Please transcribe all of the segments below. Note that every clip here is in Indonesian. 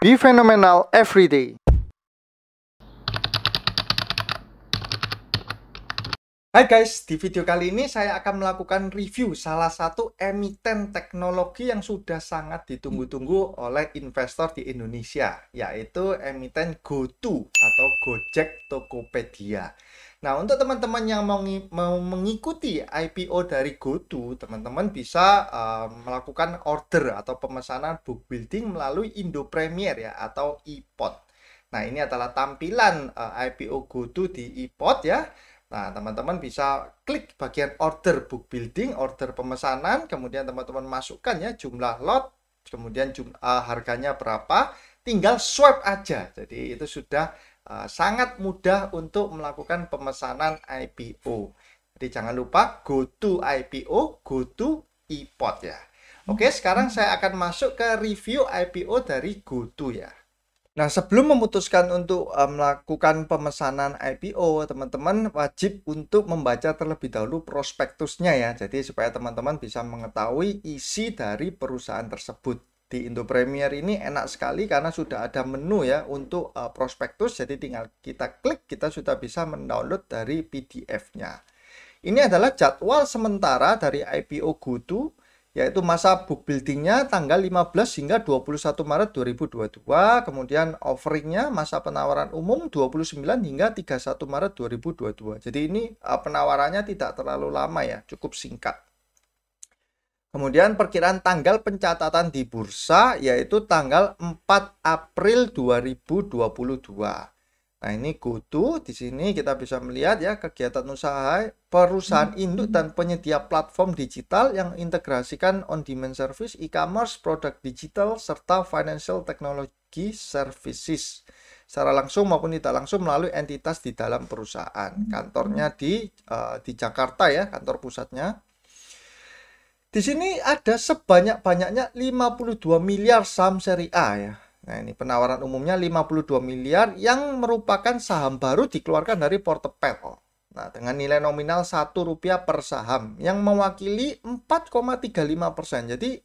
Be phenomenal every day. Hai guys, di video kali ini saya akan melakukan review salah satu emiten teknologi yang sudah sangat ditunggu-tunggu oleh investor di Indonesia, yaitu emiten GoTo atau Gojek Tokopedia. Nah, untuk teman-teman yang mau mengikuti IPO dari GoTo, teman-teman bisa melakukan order atau pemesanan book building melalui Indo Premier ya, atau iPod. Nah, ini adalah tampilan IPO GoTo di iPod ya. Nah, teman-teman bisa klik bagian order book building, order pemesanan, kemudian teman-teman masukkan ya jumlah lot, kemudian harganya berapa, tinggal swipe aja. Jadi itu sudah sangat mudah untuk melakukan pemesanan IPO. Jadi jangan lupa GoTo IPO, GoTo iPod ya. Oke, sekarang saya akan masuk ke review IPO dari GoTo ya. Nah, sebelum memutuskan untuk melakukan pemesanan IPO, teman-teman wajib untuk membaca terlebih dahulu prospektusnya ya. Jadi supaya teman-teman bisa mengetahui isi dari perusahaan tersebut. Di Indo Premier ini enak sekali karena sudah ada menu ya untuk prospektus. Jadi tinggal kita klik, kita sudah bisa mendownload dari PDF-nya. Ini adalah jadwal sementara dari IPO GoTo, yaitu masa book buildingnya tanggal 15 hingga 21 Maret 2022, kemudian offeringnya masa penawaran umum 29 hingga 31 Maret 2022. Jadi ini penawarannya tidak terlalu lama ya, cukup singkat. Kemudian perkiraan tanggal pencatatan di bursa yaitu tanggal 4 April 2022. Nah, ini GoTo. Di sini kita bisa melihat ya kegiatan usaha perusahaan induk dan penyedia platform digital yang integrasikan on-demand service, e-commerce, produk digital, serta financial technology services secara langsung maupun tidak langsung melalui entitas di dalam perusahaan. Kantornya di Jakarta ya, kantor pusatnya. Di sini ada sebanyak-banyaknya 52 miliar saham seri A ya. Nah, ini penawaran umumnya 52 miliar yang merupakan saham baru dikeluarkan dari portfolio. Nah, dengan nilai nominal Rp1 per saham yang mewakili 4,35%. Jadi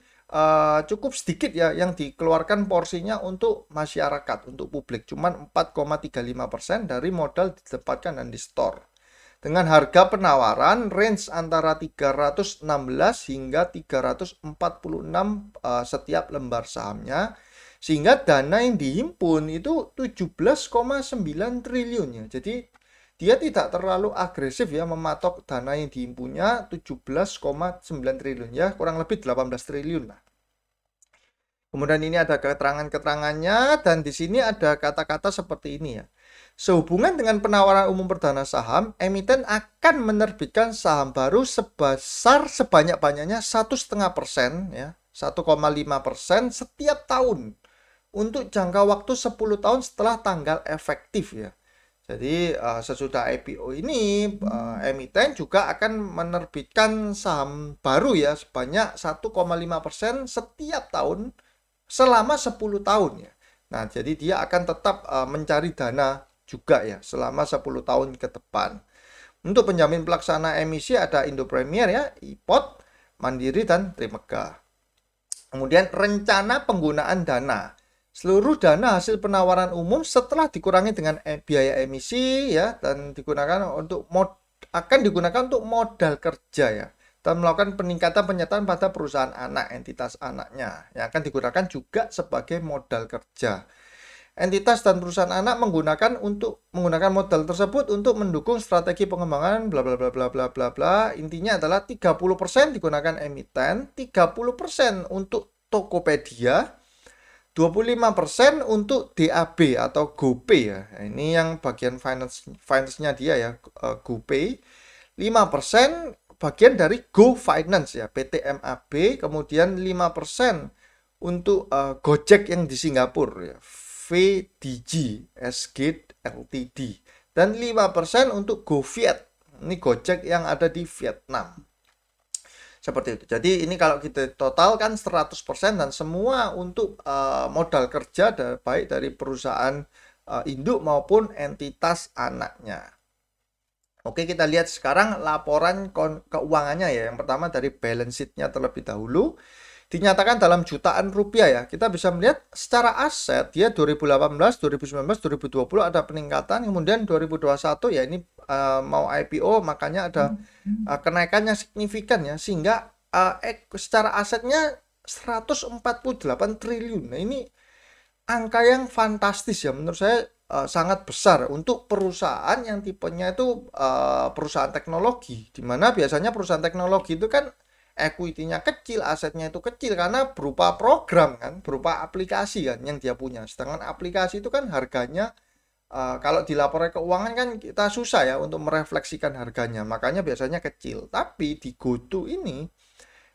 cukup sedikit ya yang dikeluarkan porsinya untuk masyarakat, untuk publik. Cuman 4,35% dari modal ditempatkan dan di store. Dengan harga penawaran range antara 316 hingga 346 setiap lembar sahamnya. Sehingga dana yang dihimpun itu 17,9 triliun ya. Jadi dia tidak terlalu agresif ya mematok dana yang dihimpunnya 17,9 triliun ya, kurang lebih 18 triliun lah. Kemudian ini ada keterangan-keterangannya dan di sini ada kata-kata seperti ini ya. Sehubungan dengan penawaran umum perdana saham, emiten akan menerbitkan saham baru sebesar sebanyak-banyaknya 1,5% ya, 1,5% setiap tahun untuk jangka waktu 10 tahun setelah tanggal efektif ya. Jadi sesudah IPO ini emiten juga akan menerbitkan saham baru ya sebanyak 1,5% setiap tahun selama 10 tahun ya. Nah, jadi dia akan tetap mencari dana juga ya selama 10 tahun ke depan. Untuk penjamin pelaksana emisi ada Indo Premier ya, iPod, Mandiri dan Trimegah. Kemudian rencana penggunaan dana. Seluruh dana hasil penawaran umum setelah dikurangi dengan biaya emisi ya dan akan digunakan untuk modal kerja ya dan melakukan peningkatan penyertaan pada perusahaan anak, entitas anaknya yang akan digunakan juga sebagai modal kerja. Entitas dan perusahaan anak menggunakan modal tersebut untuk mendukung strategi pengembangan bla bla bla bla bla bla bla. Intinya adalah 30% digunakan emiten, 30% untuk Tokopedia, 25% untuk DAB atau GoPay ya. Ini yang bagian finance-nya dia ya, GoPay. 5% bagian dari GoFinance ya, PT MAB. Kemudian 5% untuk Gojek yang di Singapura ya, VDG SGate Ltd. Dan 5% untuk GoViet. Ini Gojek yang ada di Vietnam. Seperti itu. Jadi ini kalau kita totalkan 100% dan semua untuk modal kerja baik dari perusahaan induk maupun entitas anaknya. Oke, kita lihat sekarang laporan keuangannya ya. Yang pertama dari balance sheet-nya terlebih dahulu. dinyatakan dalam jutaan rupiah ya. Kita bisa melihat secara aset dia 2018, 2019, 2020 ada peningkatan, kemudian 2021 ya ini mau IPO makanya ada kenaikannya signifikan ya, sehingga secara asetnya 148 triliun. Nah, ini angka yang fantastis ya menurut saya, sangat besar untuk perusahaan yang tipenya itu perusahaan teknologi, di mana biasanya perusahaan teknologi itu kan equity-nya kecil, asetnya itu kecil karena berupa program kan, berupa aplikasi kan yang dia punya. Sedangkan aplikasi itu kan harganya kalau di laporan keuangan kan kita susah ya untuk merefleksikan harganya, makanya biasanya kecil. Tapi di GoTo ini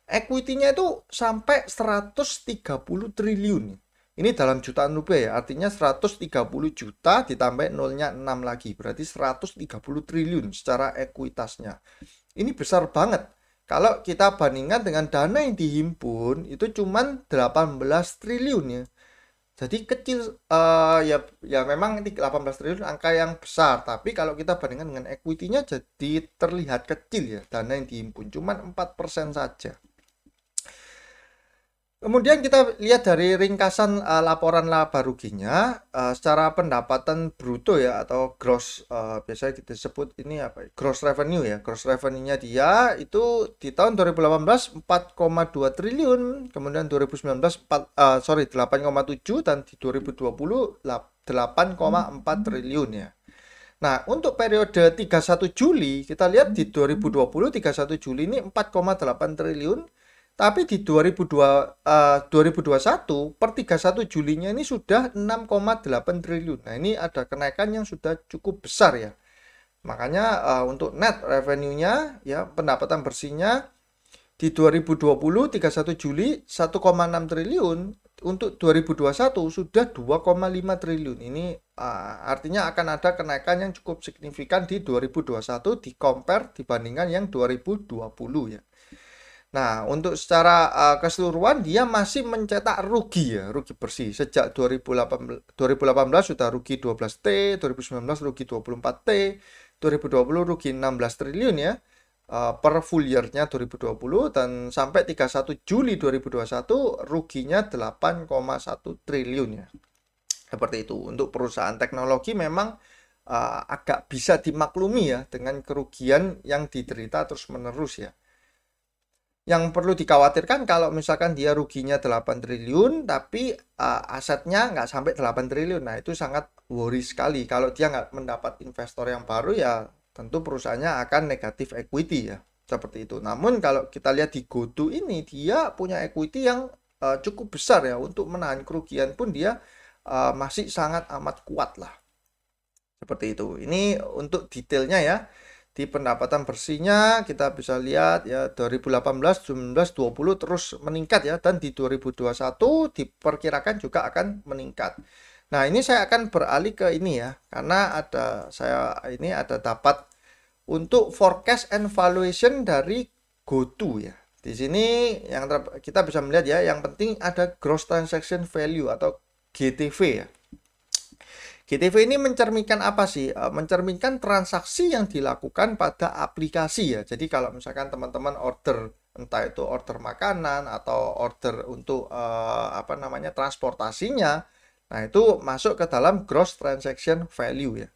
equity-nya itu sampai 130 triliun. Ini dalam jutaan rupiah ya, artinya 130 juta ditambah nolnya 6 lagi, berarti 130 triliun secara ekuitasnya. Ini besar banget. Kalau kita bandingkan dengan dana yang dihimpun, itu cuman 18 triliun ya. Jadi kecil, ya memang 18 triliun angka yang besar, tapi kalau kita bandingkan dengan equity-nya jadi terlihat kecil ya, dana yang dihimpun, cuman 4% saja. Kemudian kita lihat dari ringkasan laporan laba ruginya, secara pendapatan bruto ya atau gross, biasanya kita sebut ini apa? Gross revenue ya. Gross revenue-nya dia itu di tahun 2018 4,2 triliun, kemudian 2019 8,7 dan di 2020 8,4 triliun ya. Nah, untuk periode 31 Juli, kita lihat di 2020 31 Juli ini 4,8 triliun. Tapi di 2021 per 31 Julinya ini sudah 6,8 triliun. Nah, ini ada kenaikan yang sudah cukup besar ya. Makanya untuk net revenue-nya ya, pendapatan bersihnya di 2020 31 Juli 1,6 triliun, untuk 2021 sudah 2,5 triliun. Ini artinya akan ada kenaikan yang cukup signifikan di 2021 di compare dibandingkan yang 2020 ya. Nah, untuk secara keseluruhan dia masih mencetak rugi ya, rugi bersih. Sejak 2018 sudah rugi 12T, 2019 rugi 24T, 2020 rugi 16 triliun ya. Per full year-nya 2020 dan sampai 31 Juli 2021 ruginya 8,1 triliun ya. Seperti itu. Untuk perusahaan teknologi memang agak bisa dimaklumi ya dengan kerugian yang diderita terus-menerus ya. Yang perlu dikhawatirkan kalau misalkan dia ruginya 8 triliun tapi asetnya nggak sampai 8 triliun. Nah, itu sangat worry sekali. Kalau dia nggak mendapat investor yang baru ya tentu perusahaannya akan negatif equity ya. Seperti itu. Namun kalau kita lihat di GoTo ini dia punya equity yang cukup besar ya. Untuk menahan kerugian pun dia masih sangat amat kuat lah. Seperti itu. Ini untuk detailnya ya. Di pendapatan bersihnya kita bisa lihat ya 2018, 19, 20 terus meningkat ya, dan di 2021 diperkirakan juga akan meningkat. Nah, ini saya akan beralih ke ini ya, karena ada dapat untuk forecast and valuation dari GoTo ya. Di sini yang kita bisa melihat ya, yang penting ada gross transaction value atau GTV ya. GTV ini mencerminkan apa sih? Mencerminkan transaksi yang dilakukan pada aplikasi ya. Jadi kalau misalkan teman-teman order, entah itu order makanan atau order untuk transportasinya, nah itu masuk ke dalam gross transaction value ya.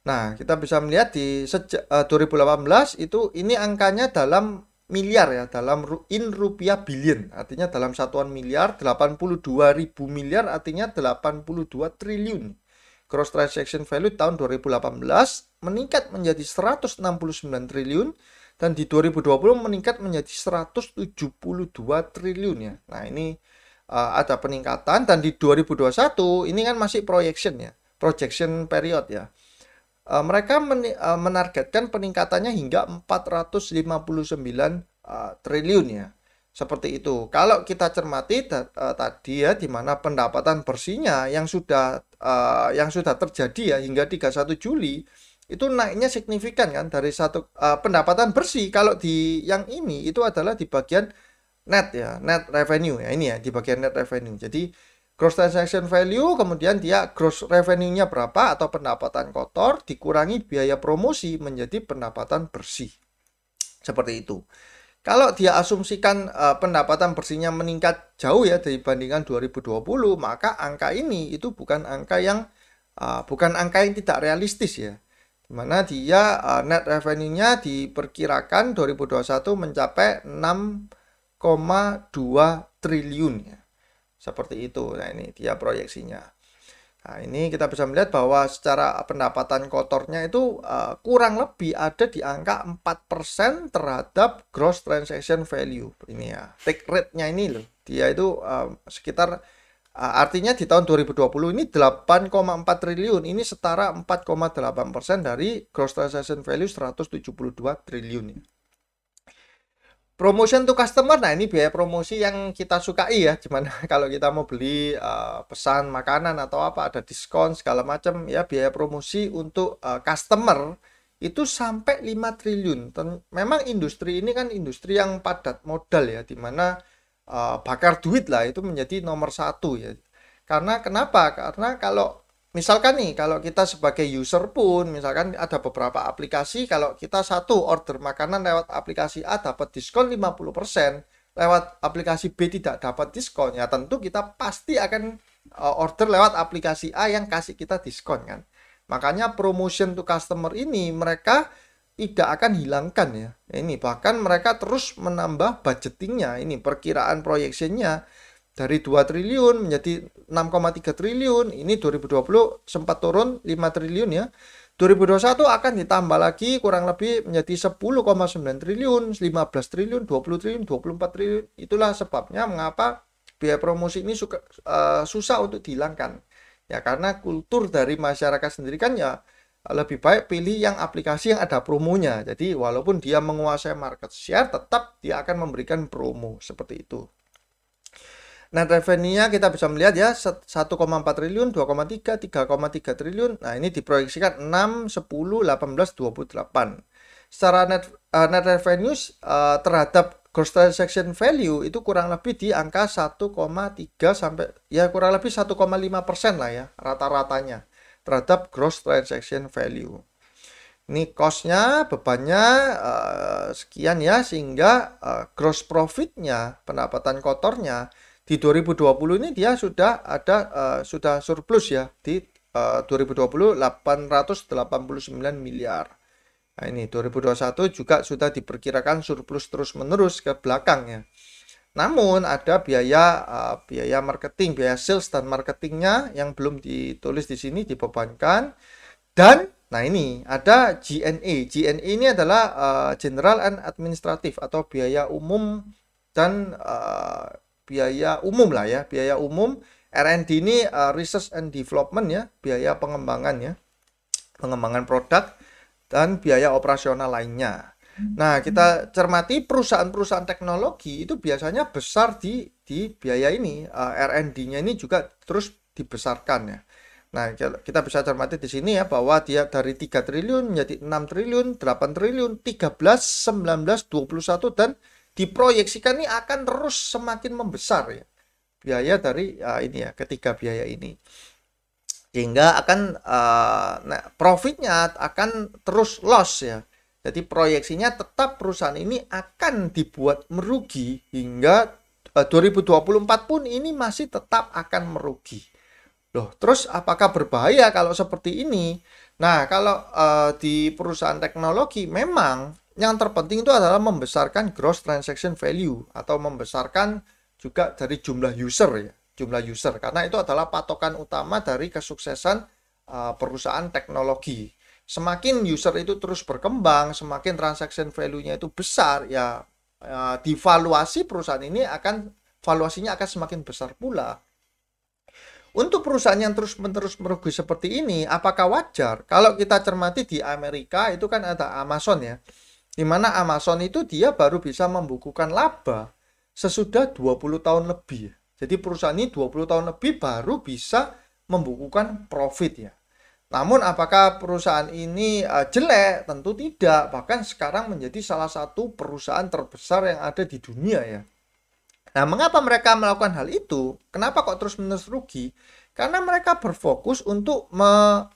Nah, kita bisa melihat di sejak 2018 itu ini angkanya dalam miliar ya, dalam rupiah billion, artinya dalam satuan miliar, 82.000 miliar artinya 82 triliun. Gross transaction value tahun 2018 meningkat menjadi 169 triliun dan di 2020 meningkat menjadi 172 triliun ya. Nah, ini ada peningkatan, dan di 2021 ini kan masih projection period ya. Mereka menargetkan peningkatannya hingga 459 triliun ya. Seperti itu. Kalau kita cermati tadi ya, di mana pendapatan bersihnya yang sudah terjadi ya hingga 31 Juli itu naiknya signifikan kan, dari pendapatan bersih. Kalau di yang ini itu adalah di bagian net ya, net revenue ya, ini ya di bagian net revenue. Jadi gross transaction value, kemudian dia gross revenue-nya berapa atau pendapatan kotor dikurangi biaya promosi menjadi pendapatan bersih. Seperti itu. Kalau dia asumsikan pendapatan bersihnya meningkat jauh ya dibandingkan 2020, maka angka ini itu bukan angka yang tidak realistis ya. Dimana dia net revenue-nya diperkirakan 2021 mencapai 6,2 triliun ya. Seperti itu. Nah, ini dia proyeksinya. Nah, ini kita bisa melihat bahwa secara pendapatan kotornya itu kurang lebih ada di angka 4% terhadap gross transaction value. Ini ya, take rate-nya ini loh. Dia itu sekitar artinya di tahun 2020 ini 8,4 triliun. Ini setara 4,8% dari gross transaction value 172 triliun. Promotion to customer, nah ini biaya promosi yang kita sukai ya, gimana kalau kita mau beli pesan makanan atau apa, ada diskon segala macam ya, biaya promosi untuk customer itu sampai 5 triliun. Memang industri ini kan industri yang padat modal ya, dimana bakar duit lah itu menjadi nomor satu ya. Karena kenapa? Karena kalau misalkan nih, kalau kita sebagai user pun, misalkan ada beberapa aplikasi, kalau kita satu order makanan lewat aplikasi A dapat diskon 50%, lewat aplikasi B tidak dapat diskon, ya tentu kita pasti akan order lewat aplikasi A yang kasih kita diskon kan. Makanya promotion to customer ini mereka tidak akan hilangkan ya. Ini bahkan mereka terus menambah budgetingnya, ini perkiraan proyeksinya dari 2 triliun menjadi 6,3 triliun. Ini 2020 sempat turun 5 triliun ya. 2021 akan ditambah lagi kurang lebih menjadi 10,9 triliun, 15 triliun, 20 triliun, 24 triliun. Itulah sebabnya mengapa biaya promosi ini susah untuk dihilangkan. Ya karena kultur dari masyarakat sendiri kan ya lebih baik pilih yang aplikasi yang ada promonya. Jadi walaupun dia menguasai market share, tetap dia akan memberikan promo seperti itu. Net revenue-nya kita bisa melihat ya 1,4 triliun, 2,3, 3,3 triliun. Nah, ini diproyeksikan 6, 10, 18, 28. Secara net revenue terhadap gross transaction value itu kurang lebih di angka 1,3 sampai ya kurang lebih 1,5% lah ya rata-ratanya terhadap gross transaction value. Ini cost-nya, bebannya sekian ya, sehingga gross profit-nya, pendapatan kotornya di 2020 ini dia sudah ada sudah surplus ya di 2020 889 miliar. Nah, ini 2021 juga sudah diperkirakan surplus terus-menerus ke belakang ya. Namun ada biaya marketing, biaya sales dan marketingnya yang belum ditulis di sini dibebankan. Dan nah ini ada G&A. G&A ini adalah General and Administrative atau biaya umum dan biaya umum lah ya, biaya umum. R&D ini research and development ya, biaya pengembangan ya, pengembangan produk dan biaya operasional lainnya. Nah, kita cermati perusahaan-perusahaan teknologi itu biasanya besar di biaya ini, R&D-nya ini juga terus dibesarkan ya. Nah, kita bisa cermati di sini ya bahwa dia dari 3 triliun menjadi 6 triliun, 8 triliun, 13, 19, 21 dan diproyeksikan ini akan terus semakin membesar ya biaya dari ini ya ketiga biaya ini, sehingga akan profitnya akan terus loss ya. Jadi proyeksinya tetap perusahaan ini akan dibuat merugi hingga 2024 pun ini masih tetap akan merugi. Loh, terus apakah berbahaya kalau seperti ini? Nah, kalau di perusahaan teknologi memang yang terpenting itu adalah membesarkan gross transaction value atau membesarkan juga dari jumlah user ya, jumlah user, karena itu adalah patokan utama dari kesuksesan perusahaan teknologi. Semakin user itu terus berkembang, semakin transaction value-nya itu besar ya, divaluasi perusahaan ini valuasinya akan semakin besar pula. Untuk perusahaan yang terus-menerus merugi seperti ini, apakah wajar? Kalau kita cermati di Amerika itu kan ada Amazon ya, di mana Amazon itu dia baru bisa membukukan laba sesudah 20 tahun lebih. Jadi perusahaan ini 20 tahun lebih baru bisa membukukan profit ya. Namun apakah perusahaan ini jelek? Tentu tidak. Bahkan sekarang menjadi salah satu perusahaan terbesar yang ada di dunia ya. Nah, mengapa mereka melakukan hal itu? Kenapa kok terus-menerus rugi? Karena mereka berfokus untuk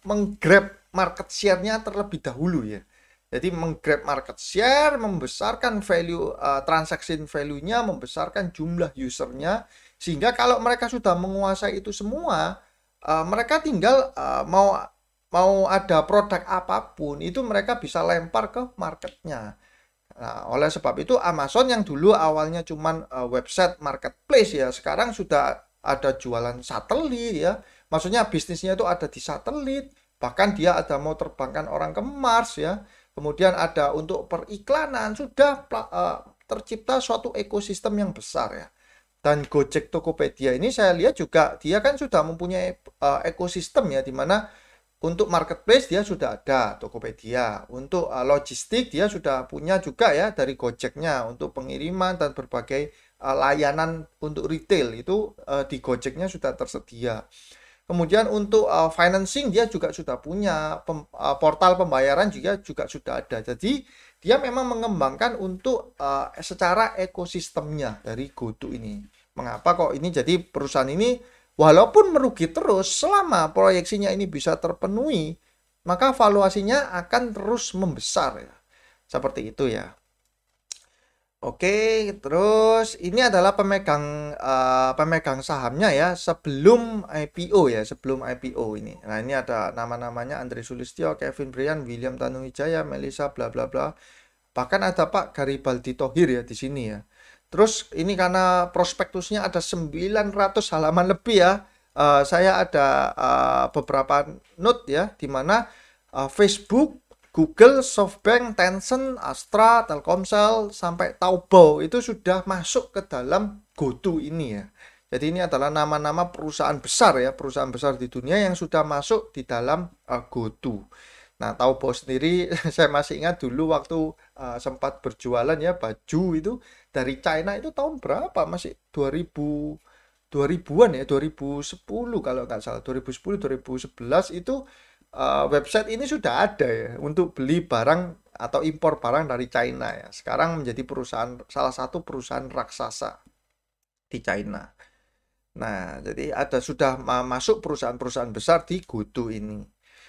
menggrab market share-nya terlebih dahulu ya. Jadi menggrab market share, membesarkan value transaction value-nya, membesarkan jumlah usernya, sehingga kalau mereka sudah menguasai itu semua, mereka tinggal mau ada produk apapun itu mereka bisa lempar ke marketnya. Nah, oleh sebab itu Amazon yang dulu awalnya cuman website marketplace ya, sekarang sudah ada jualan satelit ya. Maksudnya bisnisnya itu ada di satelit, bahkan dia ada mau terbangkan orang ke Mars ya. Kemudian ada untuk periklanan, sudah tercipta suatu ekosistem yang besar ya. Dan Gojek Tokopedia ini saya lihat juga dia kan sudah mempunyai ekosistem ya, di mana untuk marketplace dia sudah ada Tokopedia, untuk logistik dia sudah punya juga ya dari Gojeknya, untuk pengiriman dan berbagai layanan untuk retail itu di Gojeknya sudah tersedia. Kemudian untuk financing dia juga sudah punya, portal pembayaran juga sudah ada. Jadi dia memang mengembangkan untuk secara ekosistemnya dari GoTo ini. Mengapa kok ini jadi perusahaan ini walaupun merugi terus, selama proyeksinya ini bisa terpenuhi, maka valuasinya akan terus membesar ya. Seperti itu ya. Oke, terus ini adalah pemegang sahamnya ya sebelum IPO ya, sebelum IPO ini. Nah, ini ada nama-namanya Andre Sulistyo, Kevin Brian, William Tanuwijaya, Melisa bla bla bla. Bahkan ada Pak Garibaldi Thohir ya di sini ya. Terus ini karena prospektusnya ada 900 halaman lebih ya. Saya ada beberapa note ya di mana Facebook, Google, SoftBank, Tencent, Astra, Telkomsel, sampai Taobao itu sudah masuk ke dalam GoTo ini ya. Jadi ini adalah nama-nama perusahaan besar ya, perusahaan besar di dunia yang sudah masuk di dalam GoTo. Nah, Taobao sendiri saya masih ingat dulu waktu sempat berjualan ya baju itu dari China itu tahun berapa? Masih 2000-an ya, 2010 kalau nggak salah, 2010 2011 itu website ini sudah ada ya untuk beli barang atau impor barang dari China ya. Sekarang menjadi salah satu perusahaan raksasa di China. Nah, jadi sudah masuk perusahaan-perusahaan besar di GoTo ini.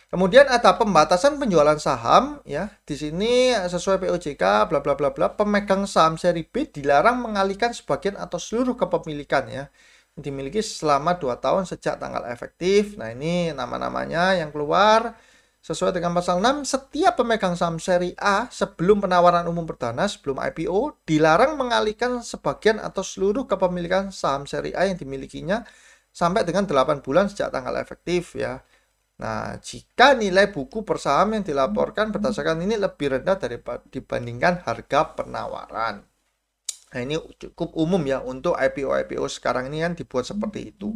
Kemudian ada pembatasan penjualan saham ya. Di sini sesuai POJK bla bla bla bla, pemegang saham seri B dilarang mengalihkan sebagian atau seluruh kepemilikan ya, dimiliki selama 2 tahun sejak tanggal efektif. Nah, ini nama-namanya yang keluar sesuai dengan pasal 6. Setiap pemegang saham seri A sebelum penawaran umum perdana, sebelum IPO, dilarang mengalihkan sebagian atau seluruh kepemilikan saham seri A yang dimilikinya sampai dengan 8 bulan sejak tanggal efektif ya. Nah, jika nilai buku per saham yang dilaporkan berdasarkan ini lebih rendah dibandingkan harga penawaran. Nah, ini cukup umum ya untuk IPO sekarang ini kan dibuat seperti itu.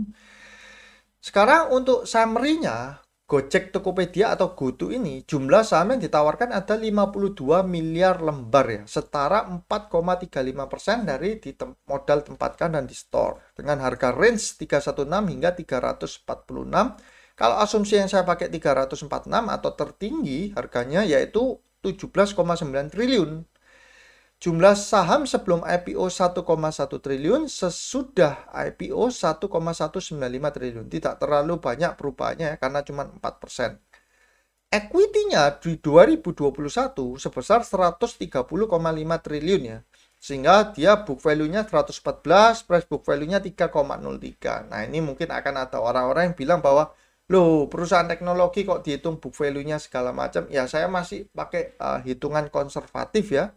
Sekarang untuk summary-nya, Gojek Tokopedia atau GoTo ini jumlah saham yang ditawarkan ada 52 miliar lembar ya, setara 4,35% dari modal tempatkan dan di store, dengan harga range 316 hingga 346. Kalau asumsi yang saya pakai 346 atau tertinggi harganya yaitu 17,9 triliun. Jumlah saham sebelum IPO 1,1 triliun, sesudah IPO 1,195 triliun. Tidak terlalu banyak perubahannya ya, karena cuma 4%. Equity-nya di 2021 sebesar 130,5 triliun ya. Sehingga dia book value-nya 114, price book value-nya 3,03. Nah, ini mungkin akan ada orang-orang yang bilang bahwa loh, perusahaan teknologi kok dihitung book value-nya segala macam. Ya, saya masih pakai hitungan konservatif ya.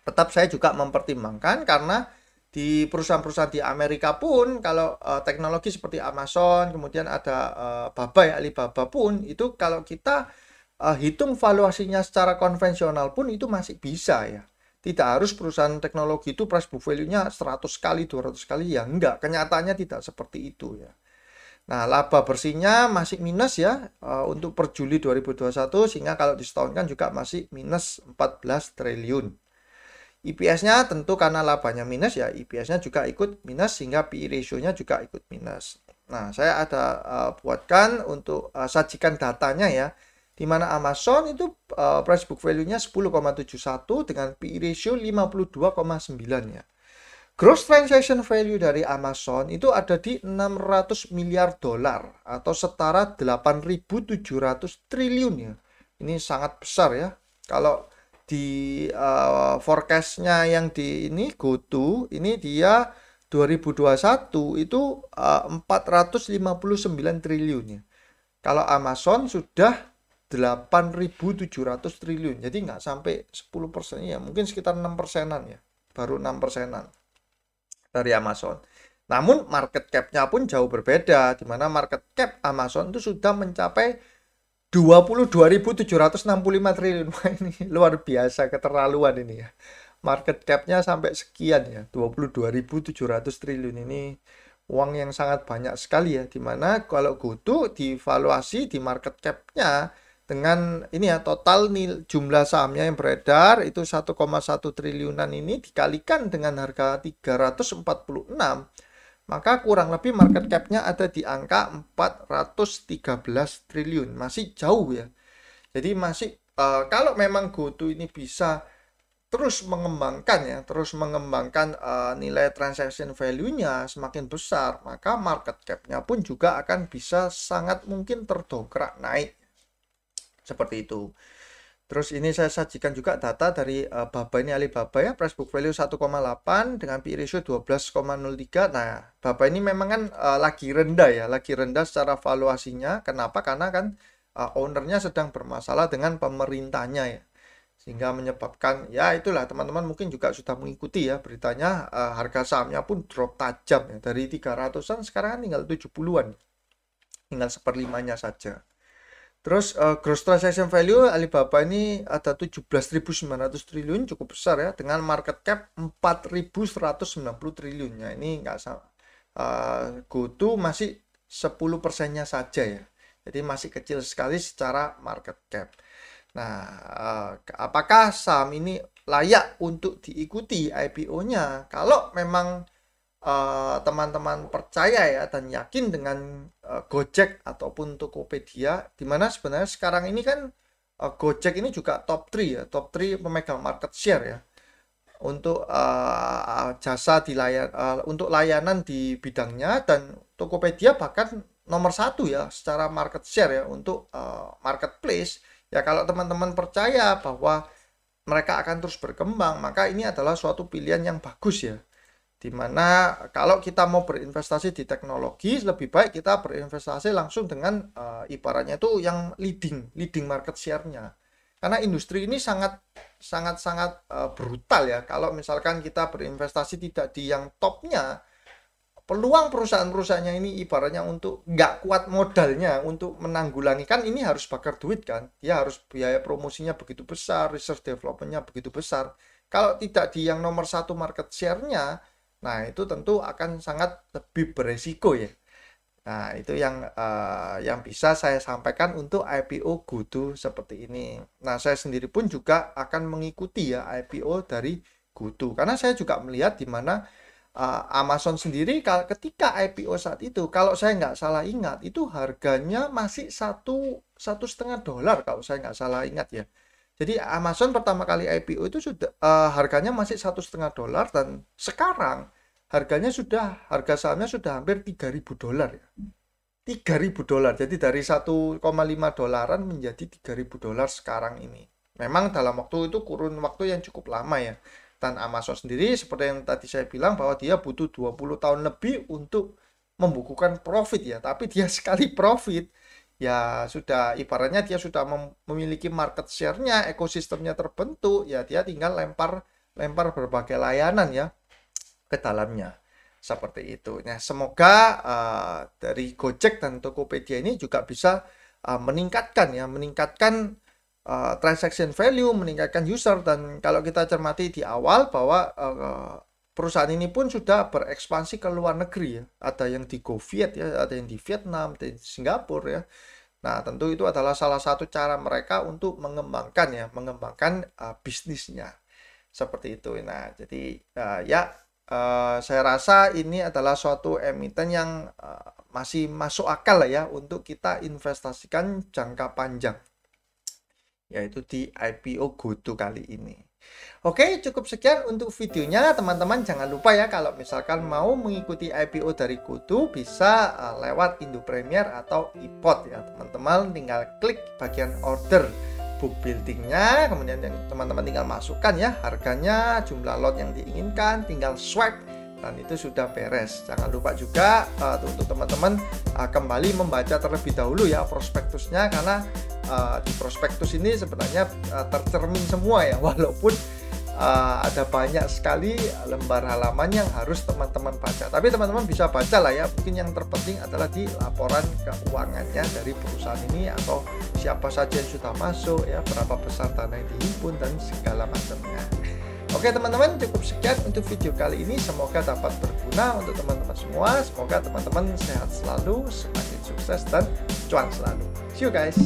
Tetap saya juga mempertimbangkan karena di perusahaan-perusahaan di Amerika pun kalau teknologi seperti Amazon, kemudian ada Baba ya, Alibaba pun itu kalau kita hitung valuasinya secara konvensional pun itu masih bisa ya. Tidak harus perusahaan teknologi itu price book value-nya 100 kali, 200 kali ya. Enggak, kenyataannya tidak seperti itu ya. Nah, laba bersihnya masih minus ya untuk per Juli 2021, sehingga kalau disetahunkan juga masih minus 14 triliun. EPS-nya tentu karena labanya minus ya, EPS-nya juga ikut minus sehingga PE ratio-nya juga ikut minus. Nah, saya ada buatkan untuk sajikan datanya ya, di mana Amazon itu price book value-nya 10,71 dengan PE ratio 52,9 ya. Gross transaction value dari Amazon itu ada di 600 miliar dolar atau setara 8.700 triliun ya. Ini sangat besar ya. Kalau di forecastnya yang di ini GoTo ini dia 2021 itu 459 triliun ya. Kalau Amazon sudah 8.700 triliun. Jadi nggak sampai 10% ya, mungkin sekitar 6%-an ya. Baru 6%-an dari Amazon. Namun market cap-nya pun jauh berbeda, di mana market cap Amazon itu sudah mencapai 22.765 triliun. Wah, ini luar biasa, keterlaluan ini ya. Market cap-nya sampai sekian ya, 22.700 triliun. Ini uang yang sangat banyak sekali ya, dimana kalau GoTo divaluasi di market cap-nya dengan ini ya, total jumlah sahamnya yang beredar itu 1,1 triliunan, ini dikalikan dengan harga 346, maka kurang lebih market cap-nya ada di angka 413 triliun. Masih jauh ya. Jadi masih kalau memang GoTo ini bisa terus mengembangkan nilai transaction value-nya semakin besar, maka market cap-nya pun juga akan bisa sangat mungkin terdongkrak naik. Seperti itu. Terus ini saya sajikan juga data dari Baba ini, Alibaba ya, price book value 1,8 dengan PE ratio 12,03. Nah, Baba ini memang kan lagi rendah ya, lagi rendah secara valuasinya. Kenapa? Karena kan ownernya sedang bermasalah dengan pemerintahnya ya. Sehingga menyebabkan, ya itulah teman-teman mungkin juga sudah mengikuti ya beritanya, harga sahamnya pun drop tajam ya. Dari 300-an sekarang kan tinggal 70-an. Tinggal seperlimanya saja. Terus gross transaction value Alibaba ini ada 17.900 triliun, cukup besar ya, dengan market cap 4.190 triliun. Ya, ini nggak sama. GoTo masih 10%-nya saja ya. Jadi masih kecil sekali secara market cap. Nah, apakah saham ini layak untuk diikuti IPO-nya? Kalau memang teman-teman percaya ya dan yakin dengan Gojek ataupun Tokopedia, dimana sebenarnya sekarang ini kan Gojek ini juga top 3 ya, top 3 pemegang market share ya untuk jasa untuk layanan di bidangnya, dan Tokopedia bahkan nomor 1 ya secara market share ya untuk marketplace. Ya kalau teman-teman percaya bahwa mereka akan terus berkembang, maka ini adalah suatu pilihan yang bagus ya. Dimana kalau kita mau berinvestasi di teknologi, lebih baik kita berinvestasi langsung dengan ibaratnya itu yang leading market share-nya. Karena industri ini sangat brutal ya. Kalau misalkan kita berinvestasi tidak di yang topnya, peluang perusahaan-perusahaannya ini ibaratnya untuk nggak kuat modalnya untuk menanggulangi, kan ini harus bakar duit kan. Dia harus biaya promosinya begitu besar, research development-nya begitu besar. Kalau tidak di yang nomor 1 market share-nya, nah itu tentu akan sangat lebih beresiko ya. Nah itu yang bisa saya sampaikan untuk IPO GoTo seperti ini. Nah saya sendiri pun juga akan mengikuti ya IPO dari GoTo, karena saya juga melihat di mana Amazon sendiri ketika IPO saat itu, kalau saya nggak salah ingat, itu harganya masih $1,5 kalau saya nggak salah ingat ya. Jadi Amazon pertama kali IPO itu sudah harganya masih $1,5, dan sekarang harga sahamnya sudah hampir $3.000 ya. $3.000. Jadi dari $1,5 menjadi $3.000 sekarang ini. Memang dalam waktu itu kurun waktu yang cukup lama ya. Dan Amazon sendiri seperti yang tadi saya bilang bahwa dia butuh 20 tahun lebih untuk membukukan profit ya. Tapi dia sekali profit, ya sudah ibaratnya dia sudah memiliki market share-nya, ekosistemnya terbentuk, ya dia tinggal lempar berbagai layanan ya ke dalamnya. Seperti itu. Nah, semoga dari Gojek dan Tokopedia ini juga bisa meningkatkan transaction value, meningkatkan user. Dan kalau kita cermati di awal bahwa perusahaan ini pun sudah berekspansi ke luar negeri ya. Ada yang di GoViet ya, ada yang di Vietnam, di Singapura ya. Nah, tentu itu adalah salah satu cara mereka untuk mengembangkan bisnisnya. Seperti itu. Nah, jadi saya rasa ini adalah suatu emiten yang masih masuk akal lah ya untuk kita investasikan jangka panjang, yaitu di IPO GoTo kali ini. Oke, cukup sekian untuk videonya teman-teman. Jangan lupa ya kalau misalkan mau mengikuti IPO dari GoTo bisa lewat Indo Premier atau iPod ya teman-teman. Tinggal klik bagian order book buildingnya, kemudian yang teman-teman tinggal masukkan ya harganya, jumlah lot yang diinginkan, tinggal swipe dan itu sudah beres. Jangan lupa juga untuk teman-teman kembali membaca terlebih dahulu ya prospektusnya, karena di prospektus ini sebenarnya tercermin semua ya, walaupun ada banyak sekali lembar halaman yang harus teman-teman baca. Tapi teman-teman bisa baca lah ya. Mungkin yang terpenting adalah di laporan keuangannya dari perusahaan ini, atau siapa saja yang sudah masuk ya, berapa besar dana yang dihimpun dan segala macamnya. Oke teman-teman, cukup sekian untuk video kali ini. Semoga dapat berguna untuk teman-teman semua. Semoga teman-teman sehat selalu, semakin sukses dan cuan selalu. See you guys.